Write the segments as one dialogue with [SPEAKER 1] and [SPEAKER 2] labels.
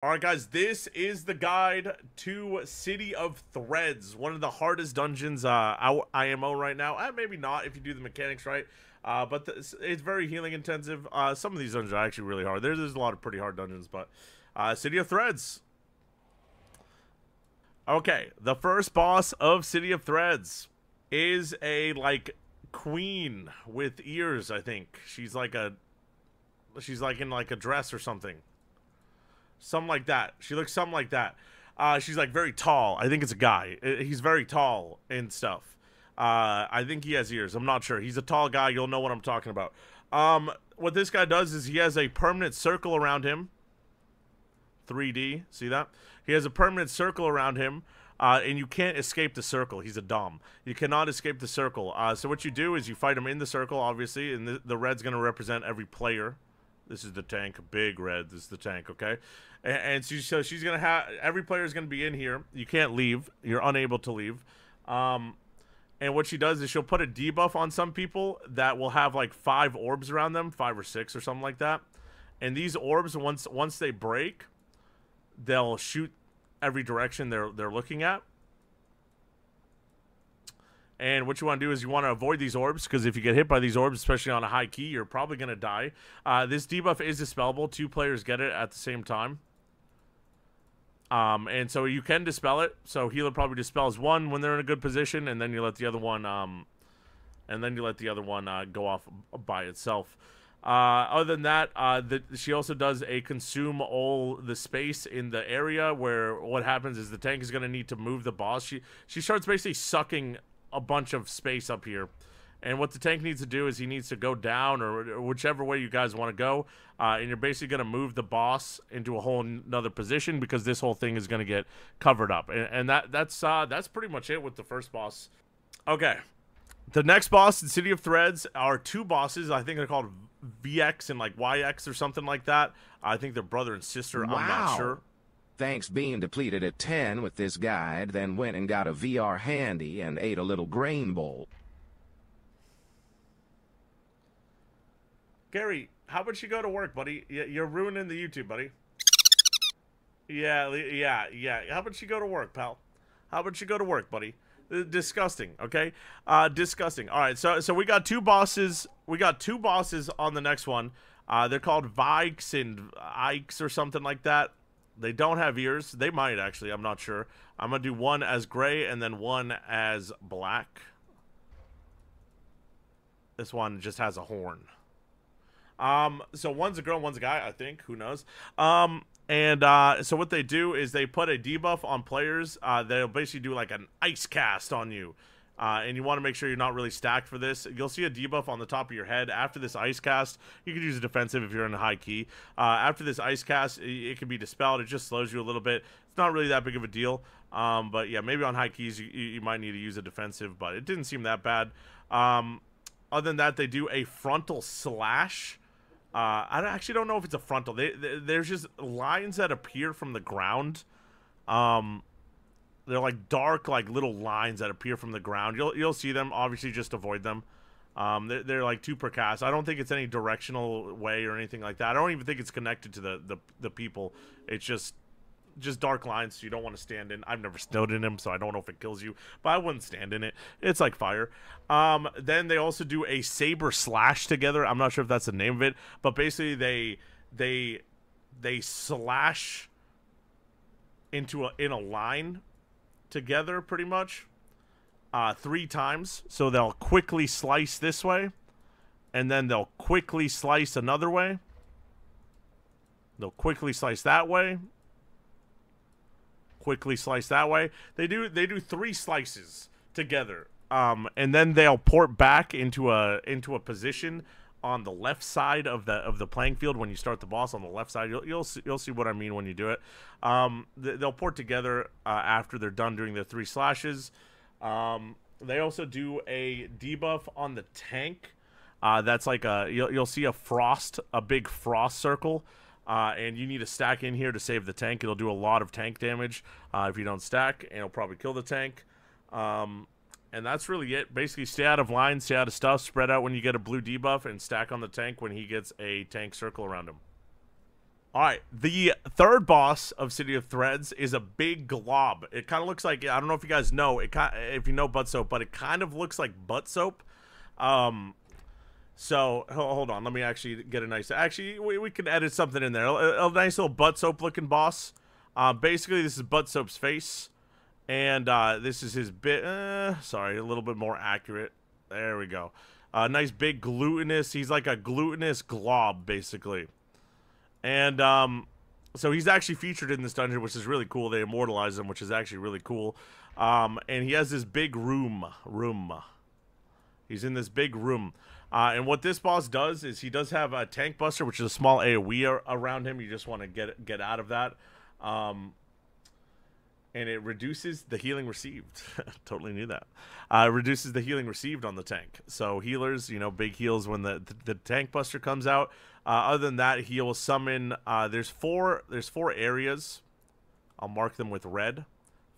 [SPEAKER 1] Alright guys, this is the guide to City of Threads, one of the hardest dungeons IMO right now. Maybe not if you do the mechanics right, but it's very healing intensive. Some of these dungeons are actually really hard. There's a lot of pretty hard dungeons, but City of Threads. Okay, the first boss of City of Threads is a, like, queen with ears, I think. She's like in like a dress or something. Something like that. She looks something like that. She's like very tall. I think it's a guy. He's very tall and stuff. I think he has ears. I'm not sure. He's a tall guy. You'll know what I'm talking about. What this guy does is he has a permanent circle around him. 3D. See that? He has a permanent circle around him. And you can't escape the circle. He's a dom. You cannot escape the circle. So what you do is you fight him in the circle, obviously. And the red's going to represent every player. This is the tank. Big red. This is the tank, okay? And so she's going to have... Every player is going to be in here. You can't leave. You're unable to leave. And what she does is she'll put a debuff on some people that will have like 5 orbs around them. 5 or 6 or something like that. And these orbs, once they break, they'll shoot every direction they're looking at. And what you want to do is you want to avoid these orbs, because if you get hit by these orbs, especially on a high key, you're probably going to die. This debuff is dispellable. 2 players get it at the same time. And so you can dispel it. So healer probably dispels one when they're in a good position, and then you let the other one go off by itself. Other than that, she also does a consume all the space in the area, where what happens is the tank is going to need to move the boss. She starts basically sucking a bunch of space up here, and what the tank needs to do is he needs to go down, or whichever way you guys want to go, and you're basically going to move the boss into a whole another position, because this whole thing is going to get covered up, and that's pretty much it with the first boss. Okay, the next boss in City of Threads are 2 bosses. I think they're called VX and like YX or something like that. I think they're brother and sister.
[SPEAKER 2] Wow.
[SPEAKER 1] I'm not sure.
[SPEAKER 2] Thanks being depleted at 10 with this guide, then went and got a VR handy and ate a little grain bowl.
[SPEAKER 1] Gary, how about you go to work, buddy? You're ruining the YouTube, buddy. Yeah. How about you go to work, pal? How about you go to work, buddy? Disgusting, okay? Disgusting. All right, so we got 2 bosses. We got 2 bosses on the next one. They're called Vikes and Ikes or something like that. They don't have ears. They might, actually. I'm not sure. I'm going to do one as gray and then one as black. This one just has a horn. So one's a girl, one's a guy, I think. Who knows? So what they do is they put a debuff on players. They'll basically do like an ice cast on you. And you want to make sure you're not really stacked for this. You'll see a debuff on the top of your head. After this ice cast, you can use a defensive if you're in a high key. After this ice cast, it can be dispelled. It just slows you a little bit. It's not really that big of a deal. But yeah, maybe on high keys, you might need to use a defensive, but it didn't seem that bad. Other than that, they do a frontal slash. I actually don't know if it's a frontal. There's just lines that appear from the ground. They're like dark, like little lines that appear from the ground. You'll see them. Obviously, just avoid them. They're like 2 per cast. I don't think it's any directional way or anything like that. I don't even think it's connected to the people. It's just dark lines, so you don't want to stand in. I've never stood in them, so I don't know if it kills you, but I wouldn't stand in it. It's like fire. Then they also do a saber slash together. I'm not sure if that's the name of it, but basically they slash in a line together, pretty much 3 times. So they'll quickly slice this way, and then they'll quickly slice another way. They'll quickly slice that way. Quickly slice that way. They do 3 slices together, and then they'll port back into a position on the left side of the playing field. When you start the boss on the left side, you'll see what I mean when you do it. They'll port together after they're done doing their 3 slashes. They also do a debuff on the tank. That's like you'll see a big frost circle. And you need to stack in here to save the tank. It'll do a lot of tank damage if you don't stack, and it'll probably kill the tank. And that's really it. Basically, stay out of line, stay out of stuff, spread out when you get a blue debuff, and stack on the tank when he gets a tank circle around him. All right, the third boss of City of Threads is a big glob. It kind of looks like, I don't know if you guys know it, if you know butt soap, but it kind of looks like butt soap. So hold on, let me actually get a nice. Actually, we can edit something in there. A nice little butt soap looking boss. Basically, this is butt soap's face, and this is his bit. Sorry, a little bit more accurate. There we go. Nice big glutinous. He's like a glutinous glob, basically. And so he's actually featured in this dungeon, which is really cool. They immortalize him, which is actually really cool. And he has this big room. He's in this big room. And what this boss does is he does have a tank buster, which is a small AoE around him. You just want to get out of that. And it reduces the healing received. Totally knew that. Reduces the healing received on the tank. So healers, you know, big heals when the tank buster comes out. Other than that, he will summon. There's four areas. I'll mark them with red.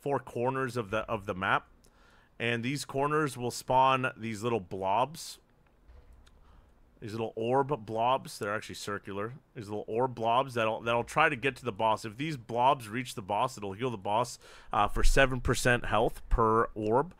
[SPEAKER 1] 4 corners of the map, and these corners will spawn these little blobs. These little orb blobs. They're actually circular. These little orb blobs that'll try to get to the boss. If these blobs reach the boss, it'll heal the boss for 7% health per orb.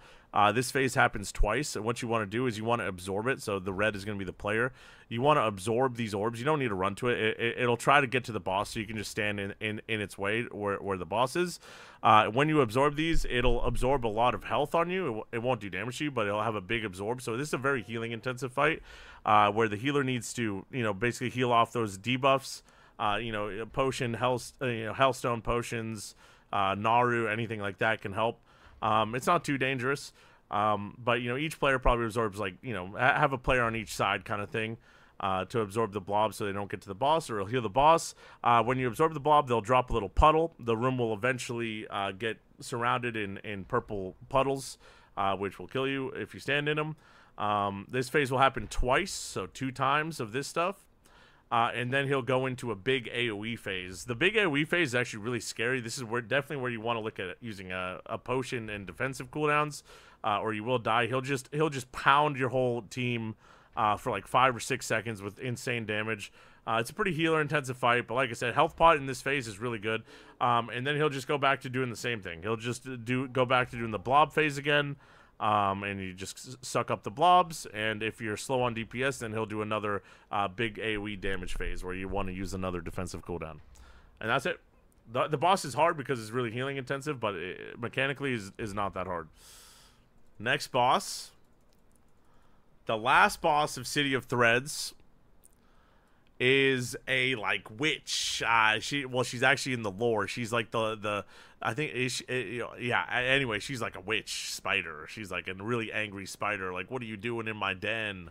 [SPEAKER 1] This phase happens twice, and what you want to do is you want to absorb it. So the red is going to be the player. You want to absorb these orbs. You don't need to run to it. It'll try to get to the boss, so you can just stand in its way where the boss is. When you absorb these, it'll absorb a lot of health on you. It won't do damage to you, but it'll have a big absorb. So this is a very healing intensive fight, where the healer needs to, you know, basically heal off those debuffs. You know, potion, hellstone potions, Naru, anything like that can help. It's not too dangerous, but, you know, each player probably absorbs, like, you know, have a player on each side kind of thing, to absorb the blob so they don't get to the boss, or it'll heal the boss. When you absorb the blob, they'll drop a little puddle. The room will eventually get surrounded in purple puddles, which will kill you if you stand in them. This phase will happen twice, so 2 times of this stuff. And then he'll go into a big AoE phase. The big AoE phase is actually really scary. This is definitely where you want to look at using a potion and defensive cooldowns, or you will die. He'll just pound your whole team for like 5 or 6 seconds with insane damage. It's a pretty healer intensive fight, but like I said, health pot in this phase is really good. And then he'll just go back to doing the same thing. He'll just go back to doing the blob phase again. And you just suck up the blobs, and if you're slow on DPS, then he'll do another big AoE damage phase where you want to use another defensive cooldown. And that's it. The boss is hard because it's really healing intensive, but mechanically is not that hard. Next boss. The last boss of City of Threads is a, like, witch. She's actually in the lore. She's like the I think yeah, anyway, she's like a witch spider. She's like a really angry spider, like, what are you doing in my den?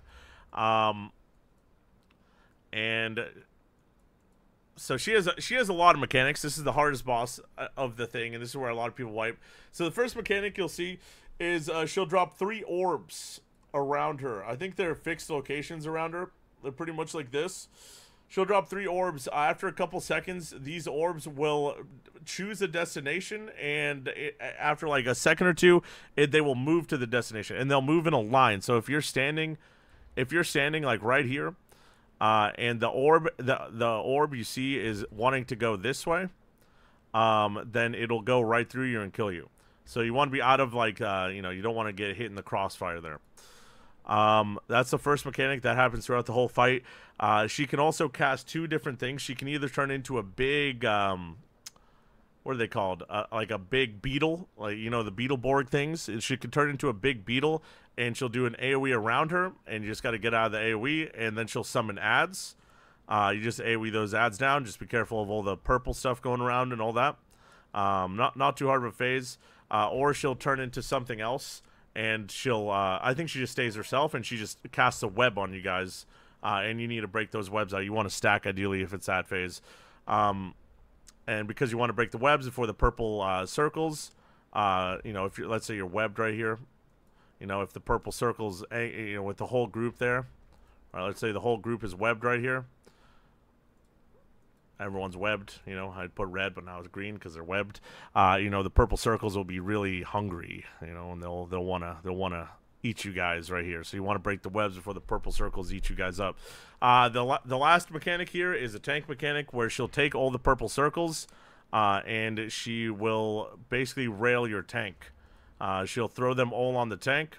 [SPEAKER 1] And so she has a lot of mechanics. This is the hardest boss of the thing, and this is where a lot of people wipe. So the first mechanic you'll see is she'll drop 3 orbs around her. I think they're fixed locations around her. They're pretty much like this. She'll drop 3 orbs. After a couple seconds, these orbs will choose a destination, and after like a second or two, they will move to the destination, and they'll move in a line. So if you're standing like right here, and the orb you see is wanting to go this way, then it'll go right through you and kill you. So you want to be out of, like, you know, you don't want to get hit in the crossfire there. That's the first mechanic that happens throughout the whole fight. She can also cast 2 different things. She can either turn into a big, what are they called? Like a big beetle, like, you know, the Beetleborg things. She can turn into a big beetle, and she'll do an AoE around her, and you just got to get out of the AoE, and then she'll summon ads. You just AoE those ads down. Just be careful of all the purple stuff going around and all that. Not too hard of a phase. Or she'll turn into something else, and she'll, I think she just stays herself, and she just casts a web on you guys, and you need to break those webs out. You want to stack, ideally, if it's that phase. And because you want to break the webs before the purple circles, you know, if you're, let's say you're webbed right here, you know, if the purple circles, you know, with the whole group there, or let's say the whole group is webbed right here. Everyone's webbed, you know. I'd put red, but now it's green because they're webbed. You know, the purple circles will be really hungry, you know, and they'll wanna eat you guys right here. So you want to break the webs before the purple circles eat you guys up. The last mechanic here is a tank mechanic where she'll take all the purple circles and she will basically rail your tank. She'll throw them all on the tank.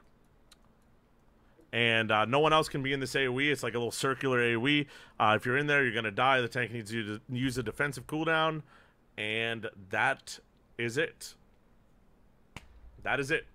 [SPEAKER 1] And no one else can be in this AoE. It's like a little circular AoE. If you're in there, you're going to die. The tank needs you to use a defensive cooldown. And that is it. That is it.